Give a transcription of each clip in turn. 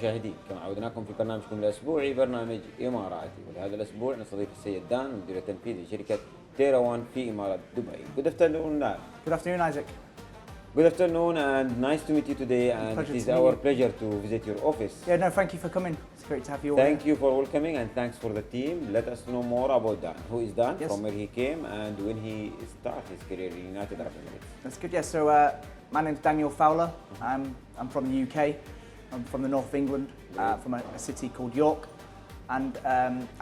المشاهدين، كما عودناكم في برنامجكم الأسبوعي برنامج إماراتي، ولهذا الأسبوع نستضيف السيد دان المدير التنفيذي لشركة تيرا وان في إمارات دبي. Good afternoon, Dan. Good afternoon, Isaac. Good afternoon and nice to meet you today, and it is our pleasure to visit your office. Yeah, no, thank you for coming. It's great to have you all. Thank you for welcoming and thanks for the team. Let us know more about Dan. Who is Dan, Yes. from where he came and when he started his career in United Arab Emirates. That's good. Yeah, so my name's Daniel Fowler. I'm from the UK. I'm from the north of England, from a city called York. And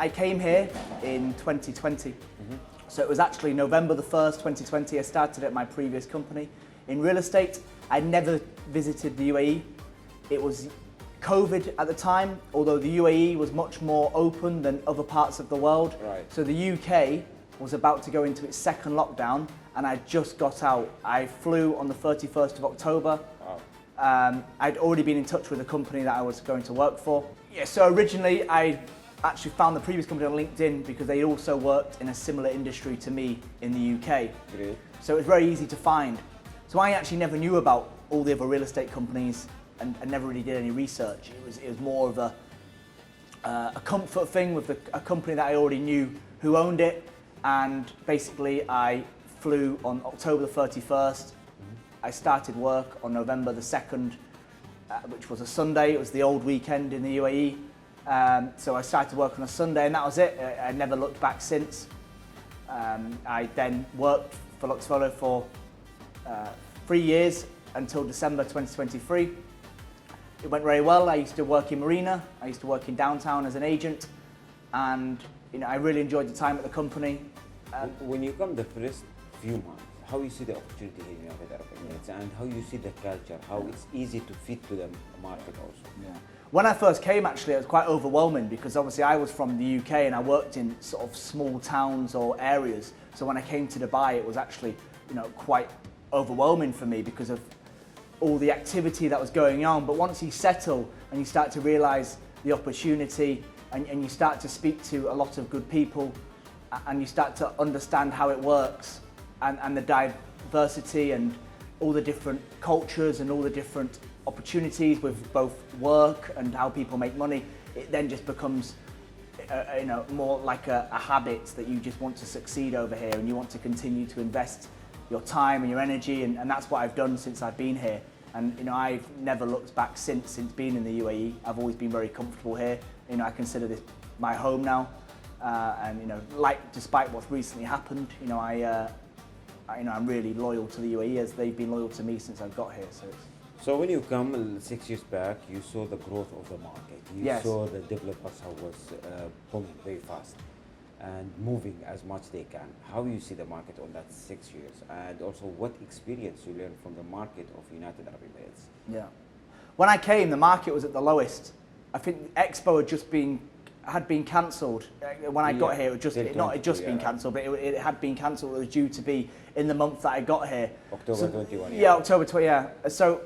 I came here in 2020. So it was actually November the 1st, 2020. I started at my previous company in real estate. I'd never visited the UAE. It was COVID at the time, although the UAE was much more open than other parts of the world. Right. So the UK was about to go into its second lockdown, and I just got out. I flew on the 31st of October. Wow. I'd already been in touch with the company that I was going to work for. Yeah, so originally I actually found the previous company on LinkedIn because they also worked in a similar industry to me in the UK. Great. So it was very easy to find. So I actually never knew about all the other real estate companies and never really did any research. It was more of a comfort thing with a company that I already knew who owned it, and basically I flew on October the 31st. I started work on November the 2nd, which was a Sunday. It was the old weekend in the UAE. So I started work on a Sunday and that was it. I never looked back since. I then worked for Fowler for 3 years until December 2023. It went very well. I used to work in Marina. I used to work in downtown as an agent, and I really enjoyed the time at the company. When you come the first few months, how you see the opportunity here in United Arab Emirates and how you see the culture, how it's easy to fit to the market also? Yeah. When I first came, actually, it was quite overwhelming because obviously I was from the UK and I worked in sort of small towns or areas. So when I came to Dubai, it was actually, quite overwhelming for me because of all the activity that was going on. But once you settle and you start to realise the opportunity and you start to speak to a lot of good people and you start to understand how it works and the diversity and all the different cultures and all the different opportunities with both work and how people make money, it then just becomes more like a habit that you just want to succeed over here and you want to continue to invest your time and your energy, and that's what I've done since I've been here. And I've never looked back since being in the UAE. I've always been very comfortable here. I consider this my home now, and despite what's recently happened, I'm really loyal to the UAE as they've been loyal to me since I've got here. So when you come 6 years back, you saw the growth of the market. You Yes. saw the developers how was booming very fast and moving as much they can. How you see the market on that 6 years, and also what experience you learned from the market of United Arab Emirates? Yeah. When I came, the market was at the lowest. I think Expo had been cancelled. When I got here, it just been cancelled, but it had been cancelled. It was due to be in the month that I got here. October 21. Yeah, October 20. Yeah. So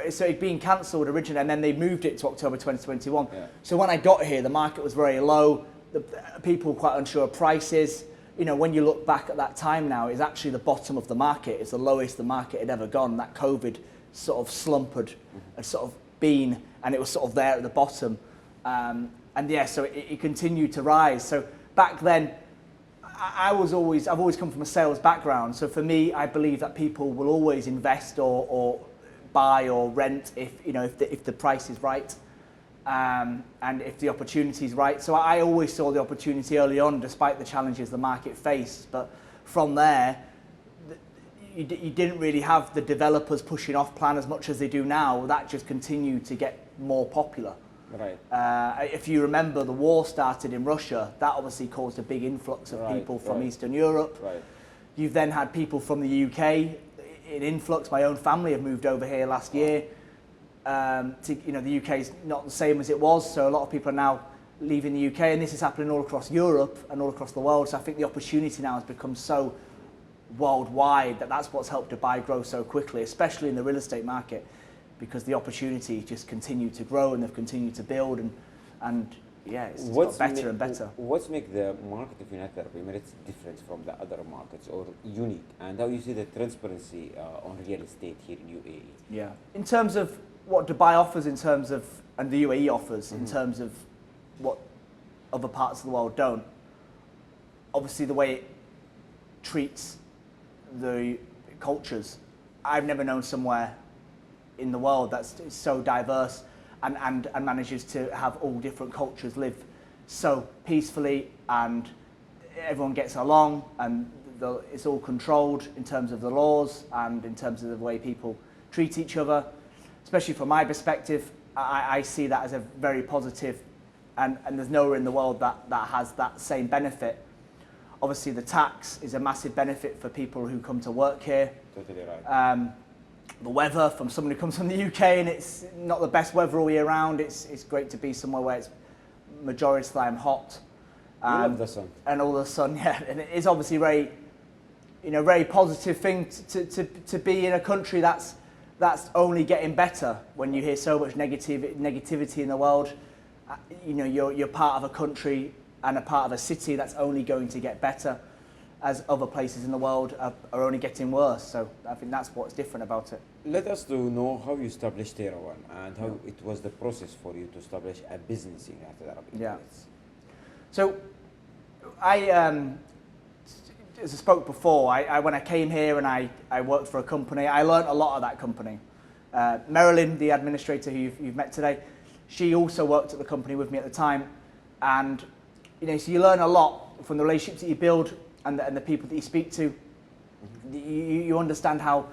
it'd been cancelled originally, and then they moved it to October 2021. Yeah. So when I got here, the market was very low. The people were quite unsure of prices. When you look back at that time now, it's actually the bottom of the market. It's the lowest the market had ever gone. That COVID sort of slump had sort of been, and it was sort of there at the bottom. So it continued to rise. So back then, I've always come from a sales background. So for me, I believe that people will always invest or buy or rent if the price is right. And if the opportunity is right. So I always saw the opportunity early on, despite the challenges the market faced. But from there, you didn't really have the developers pushing off plan as much as they do now. That just continued to get more popular. Right. If you remember, the war started in Russia. That obviously caused a big influx of people from Eastern Europe. Right. You've then had people from the UK in influx. My own family have moved over here last year. The UK is not the same as it was, so a lot of people are now leaving the UK, and this is happening all across Europe and all across the world. So I think the opportunity now has become so worldwide that's what's helped Dubai grow so quickly, especially in the real estate market, because the opportunities just continue to grow and they've continued to build, and it's got better and better. What's make the market of United Arab Emirates different from the other markets or unique, and how you see the transparency on real estate here in UAE? Yeah. In terms of what Dubai offers in terms of and the UAE offers in terms of what other parts of the world don't. Obviously, the way it treats the cultures, I've never known somewhere in the world that's so diverse and manages to have all different cultures live so peacefully, and everyone gets along, and it's all controlled in terms of the laws and in terms of the way people treat each other. Especially from my perspective, I see that as a very positive, and there's nowhere in the world that has that same benefit. Obviously, the tax is a massive benefit for people who come to work here. Totally right. The weather, from someone who comes from the UK and it's not the best weather all year round, it's great to be somewhere where it's majority of the time hot. You love the sun. And all the sun, yeah. And it is obviously very, very positive thing to be in a country that's only getting better. When you hear so much negativity in the world, you're part of a country and a part of a city that's only going to get better, as other places in the world are only getting worse. So I think that's what's different about it. Let us to know how you established Tera One and how it was the process for you to establish a business in United Arab Emirates. Yeah. So as I spoke before, when I came here and I worked for a company, I learned a lot of that company. Marilyn, the administrator who you've met today, she also worked at the company with me at the time. And so you learn a lot from the relationships that you build and the people that you speak to. You understand how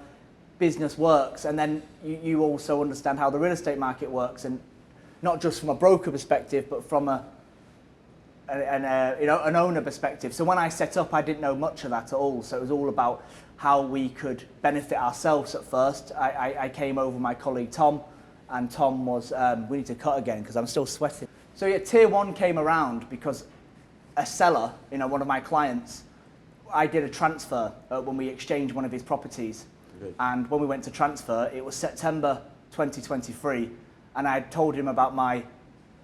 business works, and then you also understand how the real estate market works, and not just from a broker perspective, but from an owner perspective. So when I set up, I didn't know much of that at all. So it was all about how we could benefit ourselves at first. I came over with my colleague Tom, and Tom was, we need to cut again because I'm still sweating. So yeah, Tier 1 came around because a seller, one of my clients, I did a transfer when we exchanged one of his properties. Good. And when we went to transfer, it was September 2023, and I had told him about my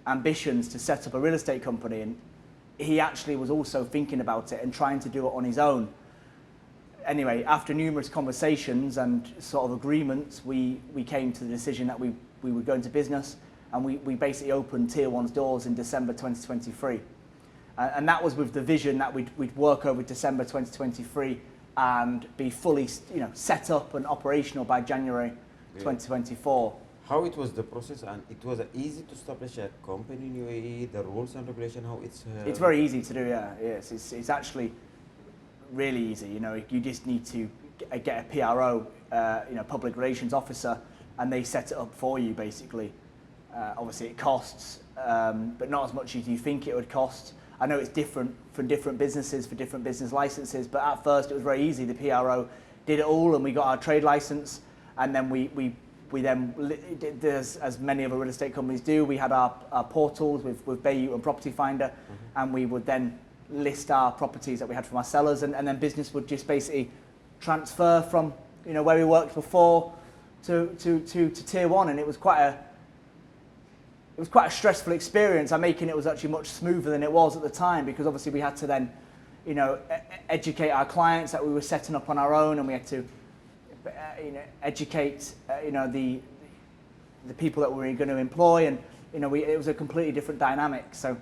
ambitions to set up a real estate company, and he actually was also thinking about it and trying to do it on his own. Anyway, after numerous conversations and sort of agreements, we came to the decision that we would go into business, and we basically opened Tier 1's doors in December 2023. And that was with the vision that we'd work over December 2023 and be fully set up and operational by January 2024. How it was the process, and it was easy to establish a company in UAE, the rules and regulation, how it's... It's very easy to do, yeah. Yes, it's actually really easy. You just need to get a PRO, public relations officer, and they set it up for you, basically. Obviously, it costs, but not as much as you think it would cost. I know it's different for different businesses, for different business licenses, but at first it was very easy. The PRO did it all, and we got our trade license, and then we then did, as many other real estate companies do, we had our portals with Bayou and Property Finder, and we would then list our properties that we had from our sellers, and then business would just basically transfer from where we worked before to Tier 1, and it was quite a stressful experience. I'm making it was actually much smoother than it was at the time, because obviously we had to then, educate our clients that we were setting up on our own, and we had to, educate, the people that we were going to employ, and it was a completely different dynamic. So,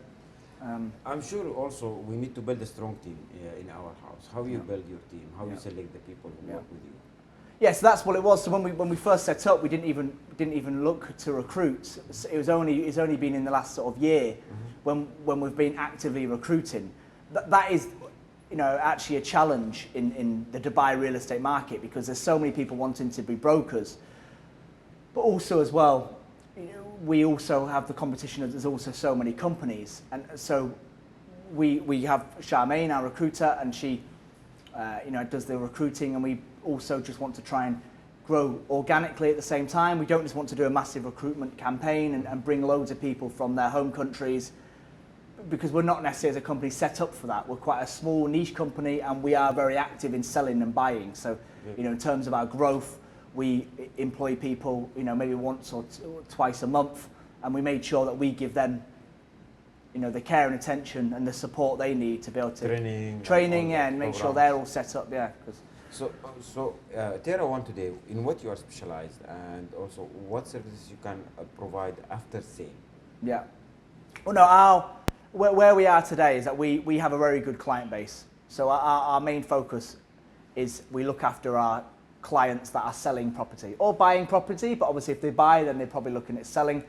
I'm sure also we need to build a strong team in our house. How you build your team? How you select the people who work with you? Yeah, so that's what it was. So when we first set up, we didn't even look to recruit. It's only been in the last sort of year when we've been actively recruiting. That is, actually a challenge in the Dubai real estate market, because there's so many people wanting to be brokers, but also as well, we also have the competition of there's also so many companies, and so we have Charmaine, our recruiter, and she, does the recruiting, and we also just want to try and grow organically at the same time. We don't just want to do a massive recruitment campaign and bring loads of people from their home countries, because we're not necessarily as a company set up for that. We're quite a small niche company, and we are very active in selling and buying. So, in terms of our growth, we employ people, maybe once or twice a month, and we made sure that we give them, the care and attention and the support they need to be able to training, and make sure they're all set up. Yeah, because Tera One today, in what you are specialized, and also what services you can provide after sale? Yeah. Well, no, where we are today is that we have a very good client base. So our main focus is we look after our clients that are selling property or buying property, but obviously if they buy, then they're probably looking at selling.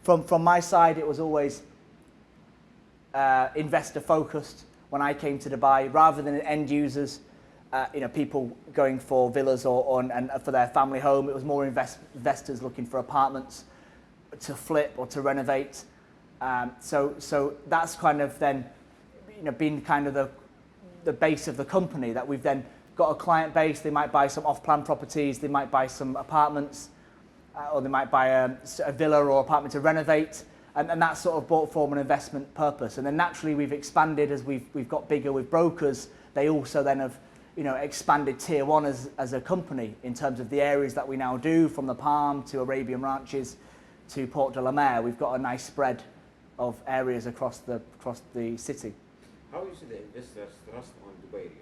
From my side, it was always investor focused when I came to Dubai, rather than end users, people going for villas and for their family home. It was more investors looking for apartments to flip or to renovate. So that's kind of then, been kind of the base of the company, that we've then got a client base. They might buy some off-plan properties, they might buy some apartments, or they might buy a villa or apartment to renovate, and that's sort of bought from an investment purpose. And then naturally we've expanded as we've got bigger with brokers. They also then have expanded Tier 1 as a company in terms of the areas that we now do, from the Palm to Arabian Ranches to Port de la Mer. We've got a nice spread of areas across the city. How you see the investors' trust on Dubai real estate?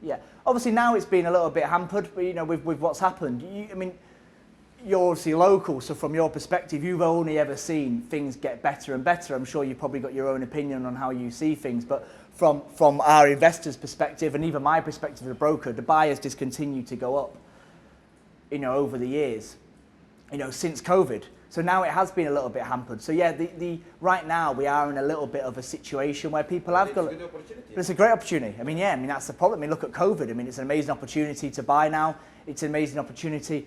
Yeah, obviously now it's been a little bit hampered, but with what's happened. You're obviously local, so from your perspective, you've only ever seen things get better and better. I'm sure you've probably got your own opinion on how you see things, but from our investors' perspective, and even my perspective as a broker, Dubai has just continued to go up, over the years, since COVID. So now it has been a little bit hampered. So yeah, right now we are in a little bit of a situation where people have got. But it's a great opportunity. That's the problem. Look at COVID. It's an amazing opportunity to buy now. It's an amazing opportunity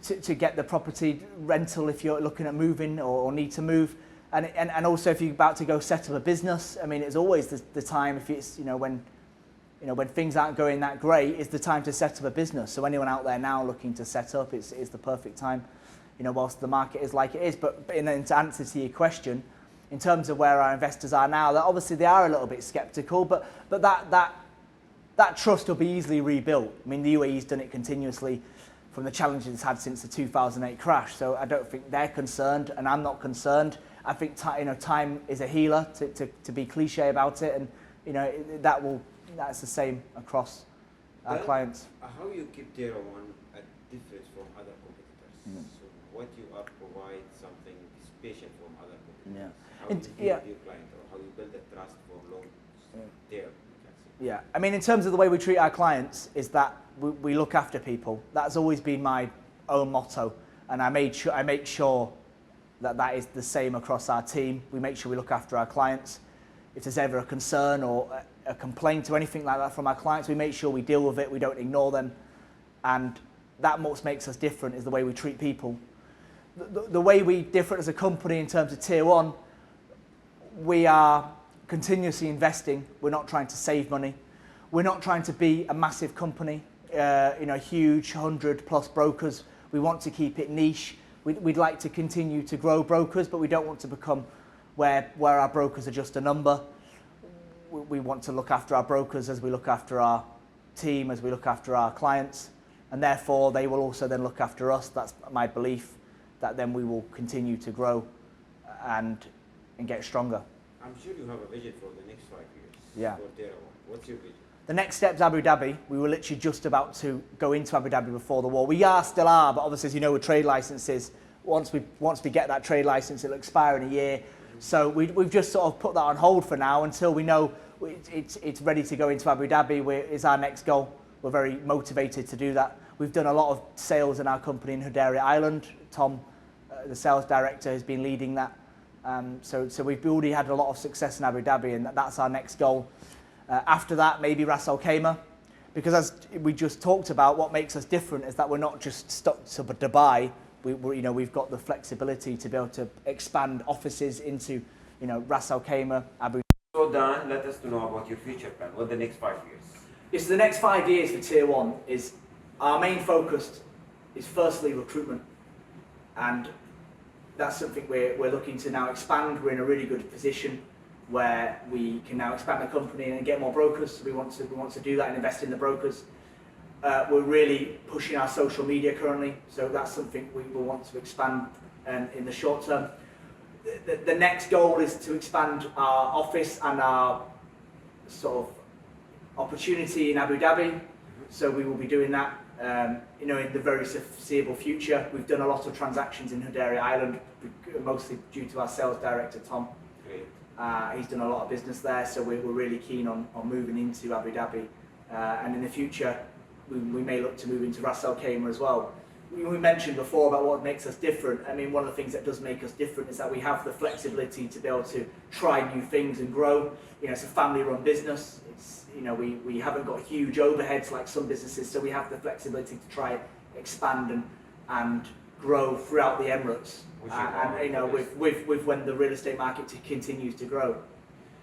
to get the property rental if you're looking at moving or need to move, and also if you're about to go set up a business. It's always the time, if it's when things aren't going that great, is the time to set up a business. So anyone out there now looking to set up, it's the perfect time. Whilst the market is like it is. But in answer to your question, in terms of where our investors are now, that obviously they are a little bit sceptical, but that trust will be easily rebuilt. The UAE's done it continuously from the challenges it's had since the 2008 crash. So I don't think they're concerned, and I'm not concerned. I think time is a healer, to be cliche about it, and that's the same across our clients. How you keep Tera One different from other competitors? So what you are provide something special from other competitors? How you deal with your client, or how you build a trust for long term? Yeah, in terms of the way we treat our clients, is that we look after people. That's always been my own motto, and I make sure that is the same across our team. We make sure we look after our clients. If there's ever a concern or a complaint or anything like that from our clients, we make sure we deal with it. We don't ignore them, and that what makes us different is the way we treat people. The way we different as a company in terms of Tier 1, we are continuously investing. We're not trying to save money. We're not trying to be a massive company, huge 100+ brokers. We want to keep it niche. We'd like to continue to grow brokers, but we don't want to become where our brokers are just a number. We want to look after our brokers as we look after our team, as we look after our clients, and therefore they will also then look after us. That's my belief, that then we will continue to grow and get stronger. I'm sure you have a vision for the next 5 years. Yeah. For Tera One. What's your vision? The next step's Abu Dhabi. We were literally just about to go into Abu Dhabi before the war. We still are, but obviously, as you know, with trade licenses, once we get that trade license, it'll expire in a year. So we've just sort of put that on hold for now until we know it's ready to go into Abu Dhabi. Is our next goal. We're very motivated to do that. We've done a lot of sales in our company in Hudaira Island. Tom, the sales director, has been leading that. So we've already had a lot of success in Abu Dhabi, and that's our next goal. After that, maybe Ras Al Khaimah, because as we just talked about, what makes us different is that we're not just stuck to Dubai. We've got the flexibility to be able to expand offices into, Ras Al Khaimah, Abu Dhabi. So Dan, let us know about your future plan. What the next 5 years? Yes, the next 5 years for Tier 1 is our main focus is firstly recruitment, and that's something we're looking to now expand. We're in a really good position where we can now expand the company and get more brokers. We want to do that and invest in the brokers. We're really pushing our social media currently, so that's something we will want to expand in the short term. The next goal is to expand our office and our sort of opportunity in Abu Dhabi. So we will be doing that, you know, in the very foreseeable future. We've done a lot of transactions in Dhabi Island, mostly due to our sales director, Tom. Great. He's done a lot of business there, so we're really keen on moving into Abu Dhabi. And in the future, we may look to move into Ras Al Khaimah as well. We mentioned before about what makes us different. I mean, one of the things that does make us different is that we have the flexibility to be able to try new things and grow. You know, it's a family-run business. It's, you know, we haven't got huge overheads like some businesses, so we have the flexibility to try expand and grow throughout the Emirates. And you know, with when the real estate market continues to grow.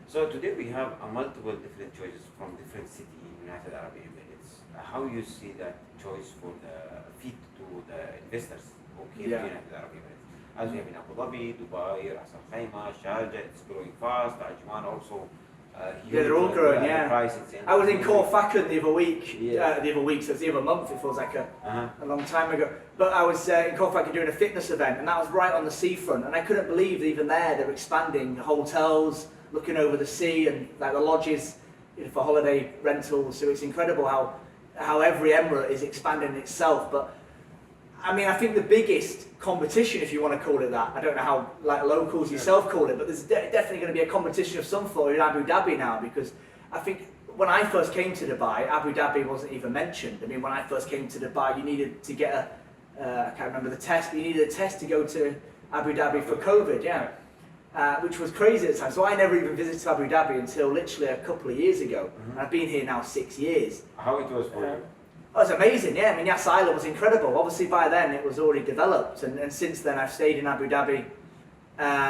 So today we have multiple different choices from different cities in United Arab Emirates. How you see that choice for the fit to the investors who came to United Arab Emirates? As we have in Abu Dhabi, Dubai, Ras Al Khaimah, Sharjah, it's growing fast. Ajman also. Yeah, they're all growing. Yeah. I was in Corfacan the other week. Yeah. The other week, so it's the other month. It feels like a long time ago. But I was in Corfacan doing a fitness event, and that was right on the seafront. And I couldn't believe even there they're expanding hotels, looking over the sea, and like the lodges, you know, for holiday rentals. So it's incredible how every emirate is expanding itself. But I mean, I think the biggest competition, if you want to call it that, I don't know how like locals yourself call it, but there's definitely going to be a competition of some sort in Abu Dhabi now, because I think when I first came to Dubai, Abu Dhabi wasn't even mentioned. I mean, when I first came to Dubai, you needed to get I can't remember the test, but you needed a test to go to Abu Dhabi for COVID, which was crazy at the time. So I never even visited Abu Dhabi until literally a couple of years ago. And I've been here now 6 years. How it was for you? Oh, it was amazing, yeah. I mean, Yas Island was incredible. Obviously, by then it was already developed, and since then I've stayed in Abu Dhabi.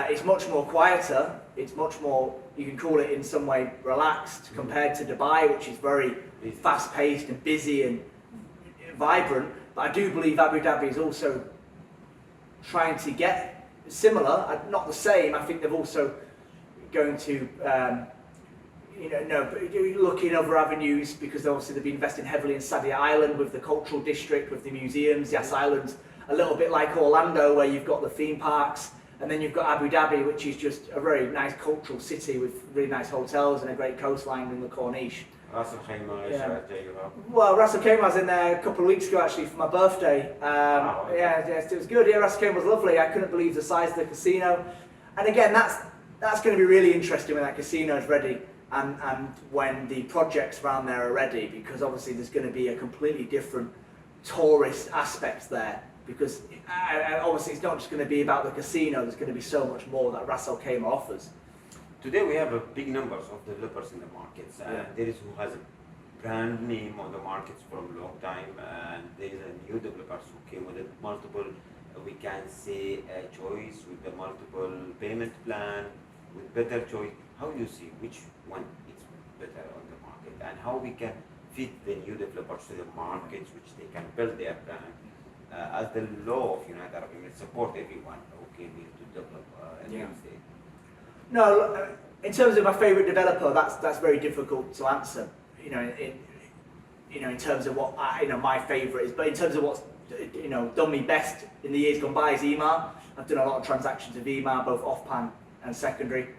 It's much more quieter. It's much more, you can call it in some way, relaxed compared to Dubai, which is very fast-paced and busy and vibrant. But I do believe Abu Dhabi is also trying to get similar, not the same. I think they're also going to look in other avenues, because obviously they've been investing heavily in Sadia Island with the cultural district, with the museums. Yas Island's a little bit like Orlando, where you've got the theme parks, and then you've got Abu Dhabi, which is just a very nice cultural city with really nice hotels and a great coastline in the Corniche. Ras Al Khaimah is well, Ras Al Khaimah was in there a couple of weeks ago actually for my birthday. It was good. Yeah, Ras Al Khaimah was lovely. I couldn't believe the size of the casino. And again, that's going to be really interesting when that casino is ready. And when the projects around there are ready, because obviously there's going to be a completely different tourist aspect there, because obviously it's not just going to be about the casino, there's going to be so much more that Ras Al Khaimah offers. Today we have a big numbers of developers in the markets, and there is who has a brand name on the markets for a long time, and there is a new developers who came with multiple, we can say, choice with the multiple payment plan, with better choice. How you see which one is better on the market, and how we can fit the new developers to the markets which they can build their brand, as the law of United Arab Emirates support everyone who came here to develop real estate. No, in terms of my favourite developer, that's very difficult to answer. In terms of what my favourite is, but in terms of what's done me best in the years gone by is EMAR. I've done a lot of transactions with EMAR, both off-pan and secondary.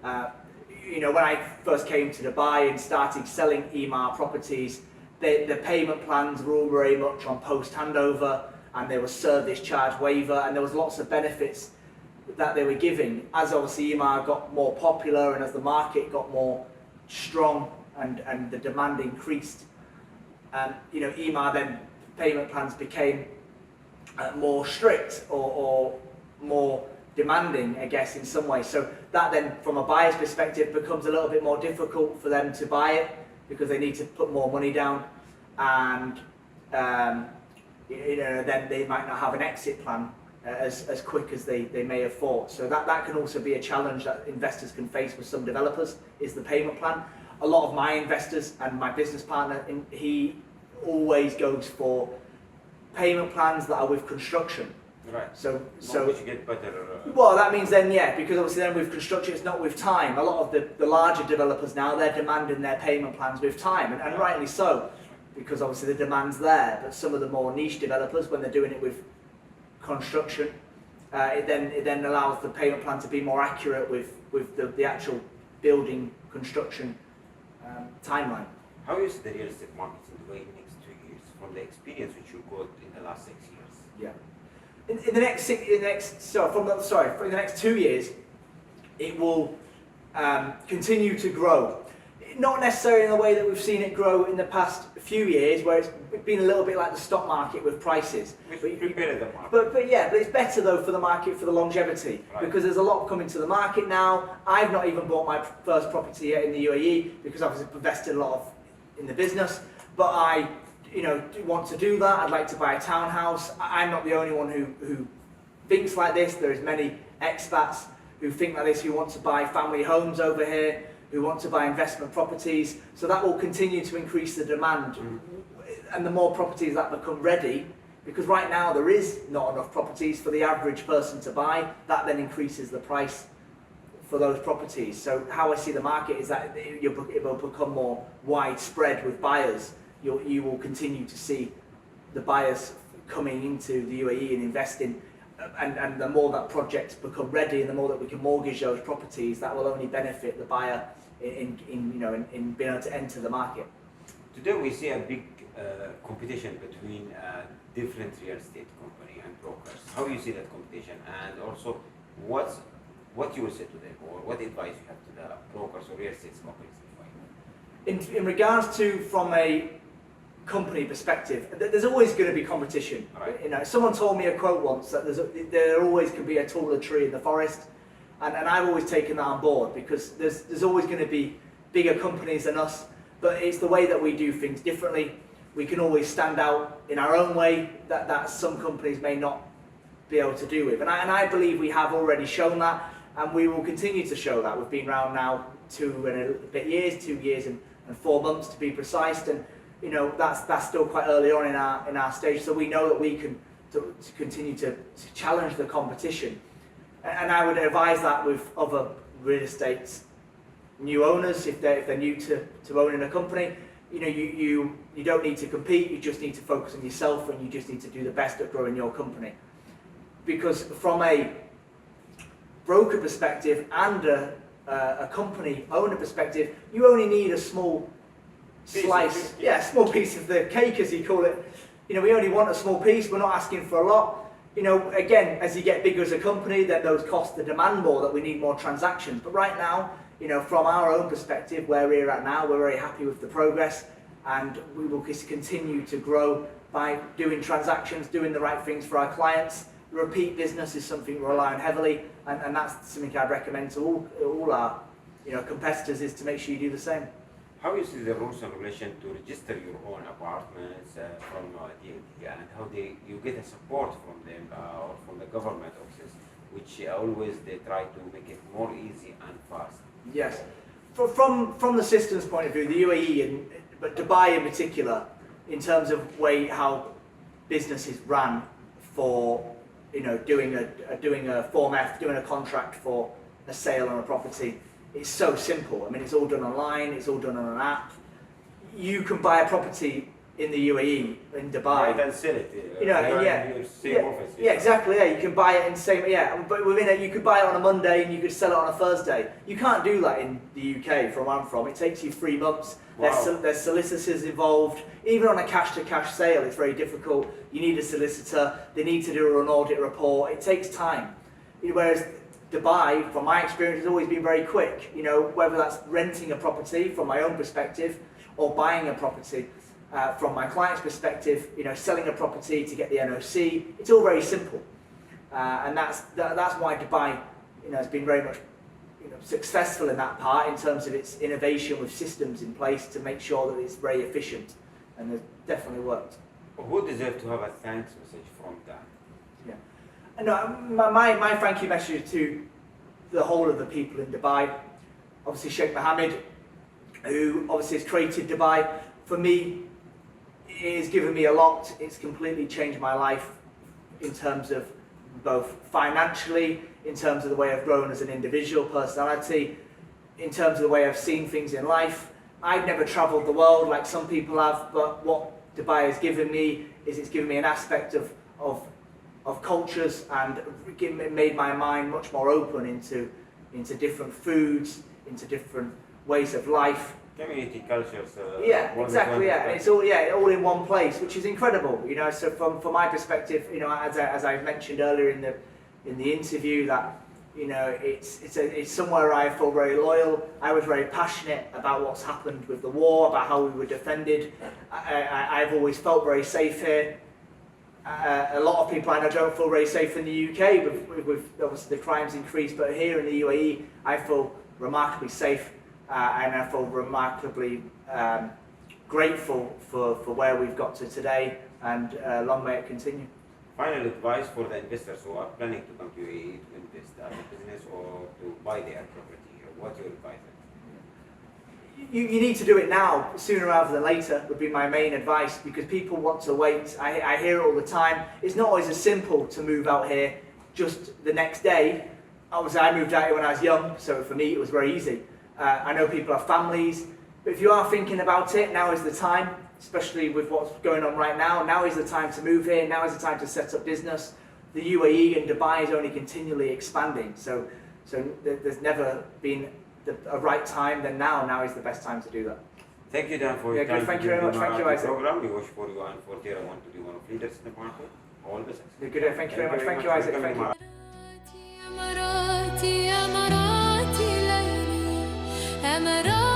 When I first came to Dubai and started selling EMAR properties, the payment plans were all very much on post handover, and there was service charge waiver, and there was lots of benefits that they were giving. As obviously EMAR got more popular and as the market got more strong and the demand increased, EMAR then payment plans became more strict or more demanding, I guess, in some ways. So that then, from a buyer's perspective, becomes a little bit more difficult for them to buy it, because they need to put more money down, and then they might not have an exit plan as quick as they may have thought. So that can also be a challenge that investors can face with some developers, is the payment plan. A lot of my investors and my business partner, he always goes for payment plans that are with construction. Right. So which you get better. Well, that means then, because obviously then with construction, it's not with time. A lot of the larger developers now, they're demanding their payment plans with time, and rightly so, because obviously the demand's there. But some of the more niche developers, when they're doing it with construction, it then allows the payment plan to be more accurate with the actual building construction timeline. How is the real estate market in Dubai in the next 2 years from the experience which you got in the last 6 years? Yeah. In the next for the next 2 years, it will continue to grow. Not necessarily in the way that we've seen it grow in the past few years, where it's been a little bit like the stock market with prices. Which prepared the market. But it's better though for the market for the longevity, right, because there's a lot coming to the market now. I've not even bought my first property yet in the UAE because I've invested a lot in the business. But I, want to do that. I'd like to buy a townhouse. I'm not the only one who thinks like this. There's many expats who think like this, who want to buy family homes over here, who want to buy investment properties. So that will continue to increase the demand. And the more properties that become ready, because right now there is not enough properties for the average person to buy, that then increases the price for those properties. So how I see the market is that it will become more widespread with buyers. You will continue to see the buyers coming into the UAE and investing, and the more that projects become ready and the more that we can mortgage those properties, that will only benefit the buyer in being able to enter the market. Today we see a big competition between different real estate company and brokers. How do you see that competition, and also what you will say to them, or what advice you have to the brokers or real estate companies? In regards to from a company perspective, there's always going to be competition. Right. Someone told me a quote once that there always can be a taller tree in the forest, and I've always taken that on board, because there's always going to be bigger companies than us, but it's the way that we do things differently. We can always stand out in our own way that some companies may not be able to do with, and I believe we have already shown that, and we will continue to show that. We've been around now 2 and a bit years, 2 years and 4 months to be precise, and that's still quite early on in our stage. So we know that we can to continue to challenge the competition, and I would advise that with other real estate new owners, if they're new to owning a company. You don't need to compete. You just need to focus on yourself, and you just need to do the best at growing your company. Because from a broker perspective and a company owner perspective, you only need a small slice, small piece of the cake, as you call it. We only want a small piece. We're not asking for a lot. Again, as you get bigger as a company, then those costs the demand more, that we need more transactions. But right now, from our own perspective, where we're at now, we're very happy with the progress, and we will continue to grow by doing transactions, doing the right things for our clients. Repeat business is something we rely on heavily, and that's something I'd recommend to all our competitors, is to make sure you do the same. How is the rules and regulation to register your own apartments from DMD, and how you get a support from them or from the government offices, which always they try to make it more easy and fast? Yes, from the systems point of view, the UAE but Dubai in particular, in terms of how business is run for doing a Form F, doing a contract for a sale on a property, it's so simple. I mean, it's all done online, it's all done on an app. You can buy a property in the UAE, in Dubai. Right, and sell it. Exactly. Yeah, you can buy it in but within it, you could buy it on a Monday and you could sell it on a Thursday. You can't do that in the UK, from where I'm from. It takes you 3 months. Wow. There's solicitors involved. Even on a cash-to-cash sale, it's very difficult. You need a solicitor. They need to do an audit report. It takes time. Whereas Dubai, from my experience, has always been very quick. Whether that's renting a property from my own perspective, or buying a property from my client's perspective, selling a property to get the NOC, it's all very simple. And that's why Dubai, has been very much successful in that part, in terms of its innovation with systems in place to make sure that it's very efficient, and it definitely worked. Who deserves to have a thanks message from that? Yeah, and my thank you message to the whole of the people in Dubai. Obviously Sheikh Mohammed, who obviously has created Dubai. For me, it has given me a lot. It's completely changed my life in terms of both financially, in terms of the way I've grown as an individual personality, in terms of the way I've seen things in life. I've never travelled the world like some people have, but what Dubai has given me is it's given me an aspect of cultures, and made my mind much more open into different foods, into different ways of life, community cultures. Yeah, exactly. Yeah, and it's all in one place, which is incredible. You know, so from my perspective, you know, as I mentioned earlier in the interview, that you know, it's somewhere I feel very loyal. I was very passionate about what's happened with the war, about how we were defended. I've always felt very safe here. A lot of people I know don't feel very safe in the UK, with obviously the crimes increased, but here in the UAE, I feel remarkably safe, and I feel remarkably grateful for where we've got to today, and long may it continue. Final advice for the investors who are planning to come to UAE to invest as a business or to buy their property here. What do you advise them? You need to do it now, sooner rather than later, would be my main advice, because people want to wait. I hear it all the time. It's not always as simple to move out here just the next day. Obviously, I moved out here when I was young, so for me it was very easy. I know people have families, but if you are thinking about it, now is the time, especially with what's going on right now. Now is the time to move here, now is the time to set up business. The UAE and Dubai is only continually expanding, so there's never been a right time than now is the best time to do that. Thank you, Dan, for your time. Thank you very much. Thank you, Isaac. Program. We wish for you and for Tera One to be one of leaders in the market. All the success. Good. Thank you very much. Thank you, Isaac. Thank you. أماراتي أماراتي ليلي أماراتي